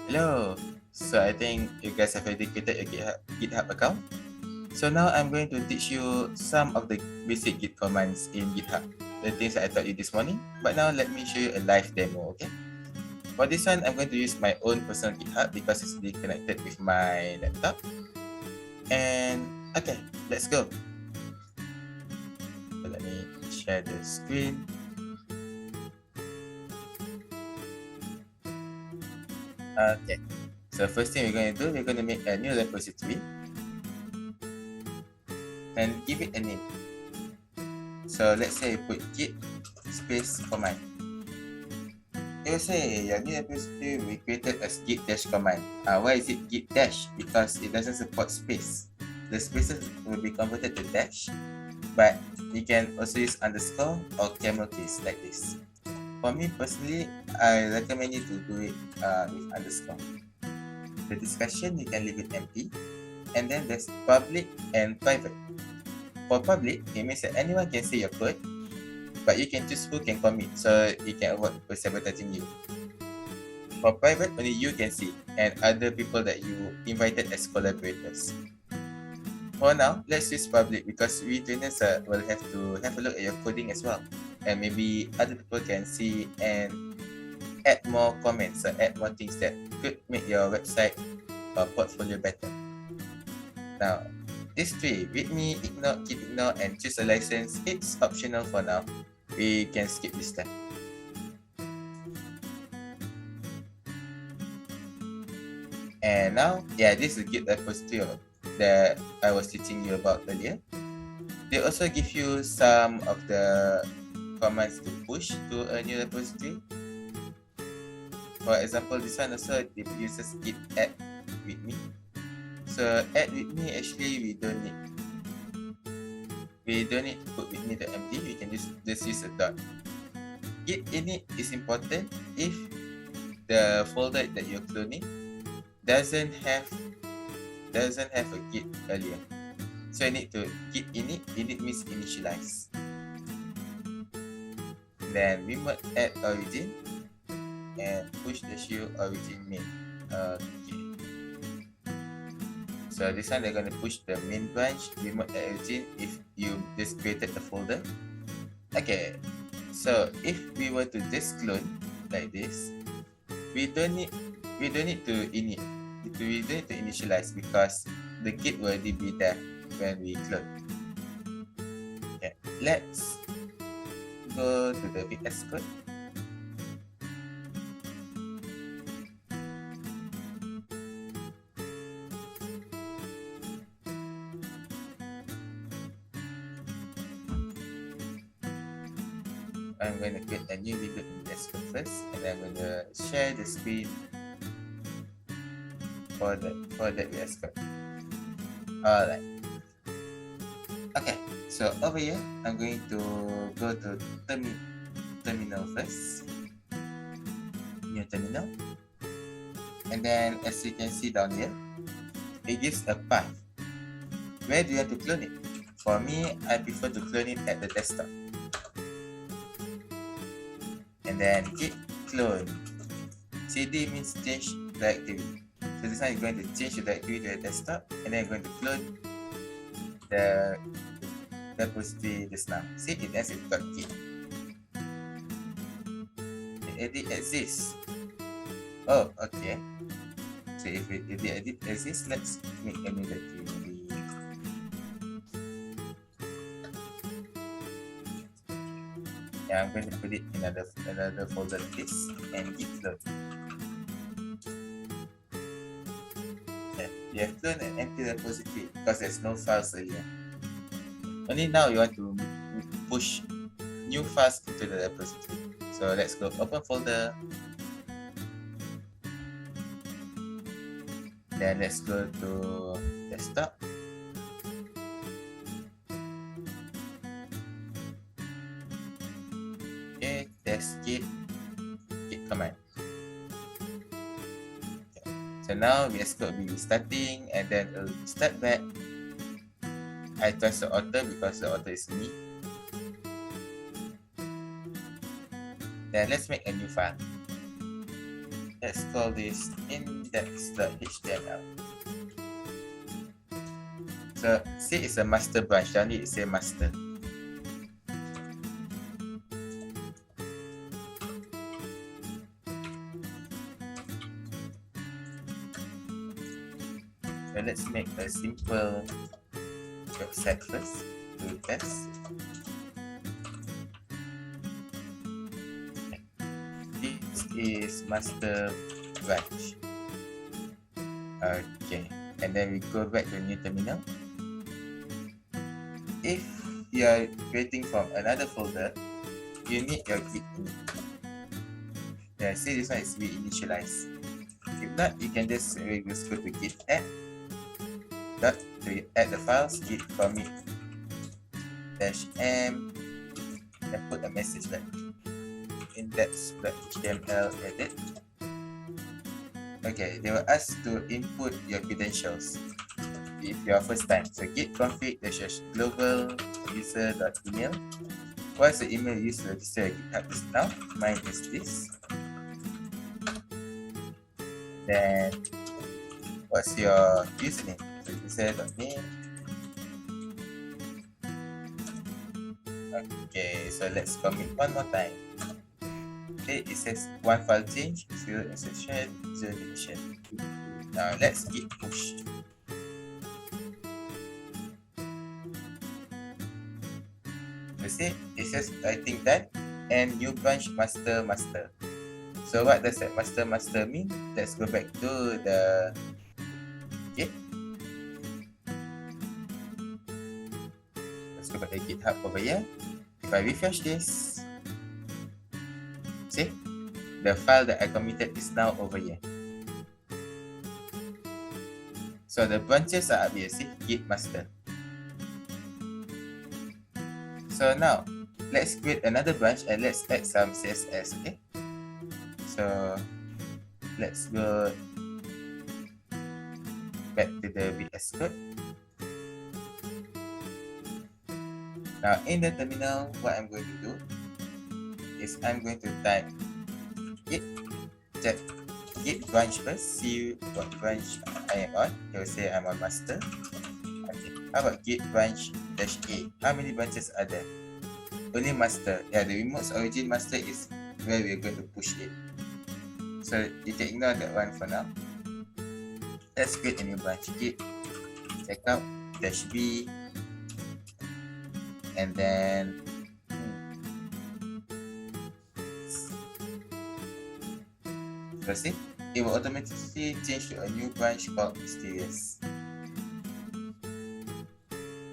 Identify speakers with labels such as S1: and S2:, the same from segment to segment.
S1: Hello. So I think you guys have already created a GitHub account. So now I'm going to teach you some of the basic Git commands in GitHub. The things that I taught you this morning. But now let me show you a live demo, okay? For this one, I'm going to use my own personal GitHub because it's already connected with my laptop. And okay, let's go. So let me share the screen. Okay. So first thing we're going to do, we're going to make a new repository and give it a name. So let's say I put git space command. It will say your new repository we created as git dash command. Why is it git dash? Because it doesn't support space. The spaces will be converted to dash, but you can also use underscore or camel case like this. For me personally, I recommend you to do it with underscore. The discussion you can leave it empty, and then there's public and private. For public, it means that anyone can see your code, but you can choose who can commit, so you can avoid people sabotaging you. For private, only you can see, and other people that you invited as collaborators. For now, let's use public because we trainers will have to have a look at your coding as well, and maybe other people can see and add more comments or add more things that could make your website or portfolio better. Now, these three, read me, ignore, keep ignore, and choose a license, it's optional for now. We can skip this step. And now, yeah, this is a Git repository that I was teaching you about earlier. They also give you some of the commands to push to a new repository. For example, this one also uses git add with me. So add with me, actually we don't need to put with me the md. We can just use a dot. Git init is important if the folder that you're cloning doesn't have a git earlier. So I need to git init. Init means initialize. Then remote add origin and push the show origin main. Okay. So this one they're gonna push the main branch remote add origin if you just created the folder. Okay. So if we were to just clone like this, we don't need to init. We don't need to initialize because the git will already be there when we clone. Okay. Let's go to the VS Code. I'm going to create a new video in VS Code first, and I'm going to share the screen for that VS Code. Alright. Okay, so over here, I'm going to go to terminal first. New terminal. And then as you can see down here, it gives a path. Where do you have to clone it? For me, I prefer to clone it at the desktop. And then git clone. CD means change directory. So this one is going to change the directory to the desktop, and then I'm going to clone the repository just now. See, it ends with .git. The edit exists. Oh, okay. So if the edit exists, let's make a new directory. Maybe yeah, I'm going to put it in another folder like this and git clone. Okay, you have cloned an empty repository because there's no files earlier. Only now you want to push new files into the repository. So let's go open folder. Then let's go to desktop. Okay, test git command. Okay. So now VS Code will be restarting, and then it'll start back. I trust the author because the author is me. Then let's make a new file. Let's call this index.html. So see, it's a master branch. Down here it say master. So let's make a simple website first to test. This is master branch. Okay, and then we go back to new terminal. If you are creating from another folder, you need your git init. Yeah, see, this one is we initialize. If not, you can just go to git add dot to add the files, git commit -m, and put a message back. Index.html edit. Okay, they will ask to input your credentials if you are first time. So git config --global user.email. What's the email you use to register GitHub is now? Mine is this. Then what's your username? So user.name. Okay, so let's commit one more time. Okay, it says one file change, 0 insertion, 0 deletion. Now let's git push. You see, it says writing that and new branch master. So what does that master mean? Let's go back to the Git. Let's go back to GitHub over here. If I refresh this, see, the file that I committed is now over here. So the branches are up here, see, git master. So now, let's create another branch and let's add some CSS, okay? So let's go back to the VS Code. Now in the terminal, what I'm going to do is I'm going to type git check git branch first, see what branch I am on. It will say I'm on master. Okay. How about git branch -a? How many branches are there? Only master. Yeah, the remote origin master is where we're going to push it. So you can ignore that one for now. Let's create a new branch. Git checkout -b, and then see, it will automatically change to a new branch called mysterious.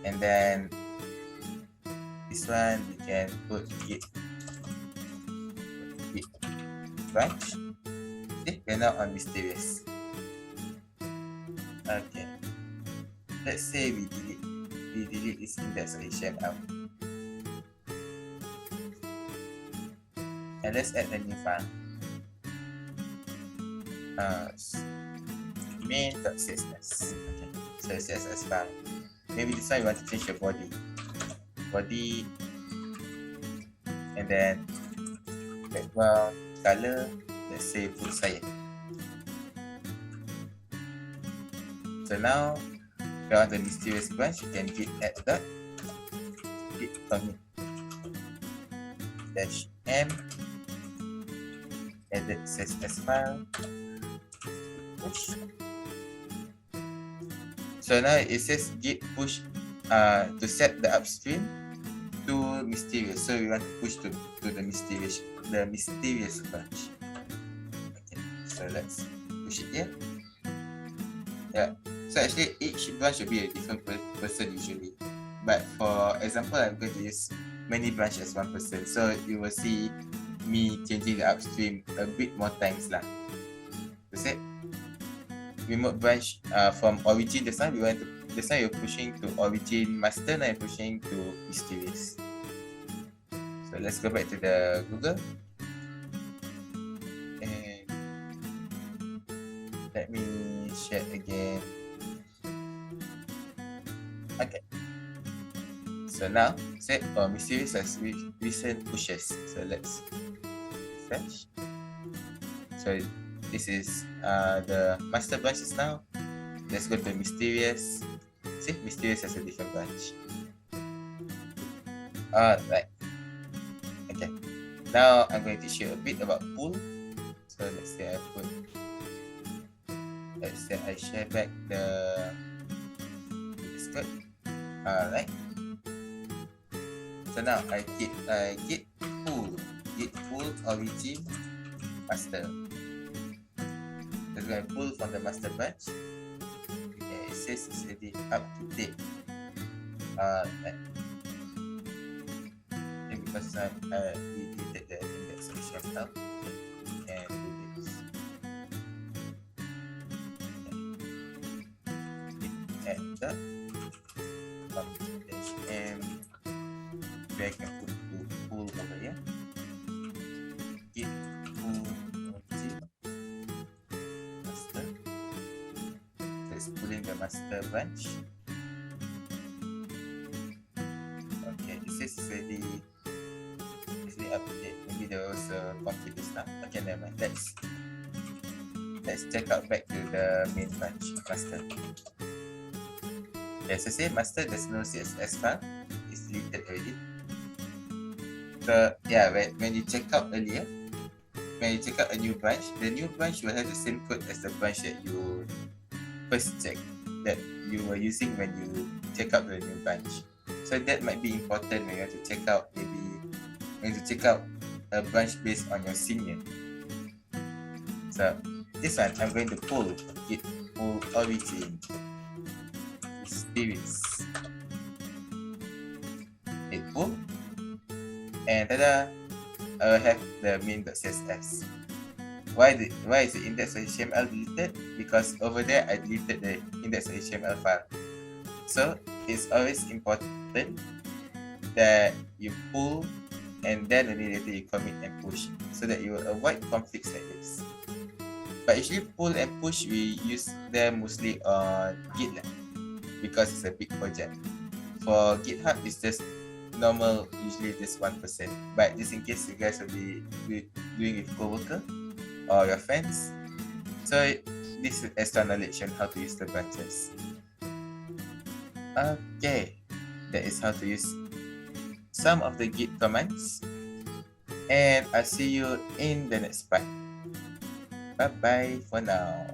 S1: And then this one we can put git branch. See, we're now on mysterious. Okay, let's say we delete this index.html and let's add a new file. Main.css. Okay, so CSS file. Maybe this one you want to change the body, and then background color, let's say full cyan. So now we're on the mysterious branch. You can git add dot git commit -m edit CSS file push. So now it says git push to set the upstream to mysterious. So we want to push to the mysterious branch. Okay, so let's push it here. Yeah. So actually each branch will be a different person usually. But for example, I'm going to use many branches as one person. So you will see me changing the upstream a bit more times lah. That's it. Remote branch from origin, this time you're pushing to origin master, now you're pushing to mysterious. So let's go back to the Google and let me share again. Okay, so now set for mysterious as recent pushes. So let's refresh. So This is the master branches now. Let's go to mysterious. See, mysterious has a different branch. Alright. Okay. Now I'm going to show a bit about pool. So let's say I share back the Discord. Alright. So now I git pool origin master. So I'm going to pull from the master branch. Okay, it says it's already up to date. Alright. Because we deleted the indexation help. Okay, and do this. Okay. Enter. M. Where I can put to pull over here. Git pull origin master. So it's pulling the master branch. Okay, it says it's already update. Maybe there was a conflict just now. Okay, never mind. Let's check out back to the main branch master. As I say, master there's no CSS file. It's deleted already. So yeah, when you check out earlier, when you check out a new branch, the new branch will have the same code as the branch that you first checked, that you were using when you check out the new branch. So that might be important when you want to check out a branch based on your senior. So this one I'm going to pull git pull origin mysterious. Hit pull, and tada, I will have the main.css. Why is the index.html deleted? Because over there I deleted the index.html file. So it's always important that you pull and then only later you commit and push, so that you will avoid conflicts like this. But usually pull and push we use them mostly on GitLab because it's a big project. For GitHub it's just normal, usually just 1%. But just in case you guys will be doing with coworker or your friends, so this is extra knowledge on how to use the branches. Okay, that is how to use some of the git commands, and I'll see you in the next part. Bye bye for now.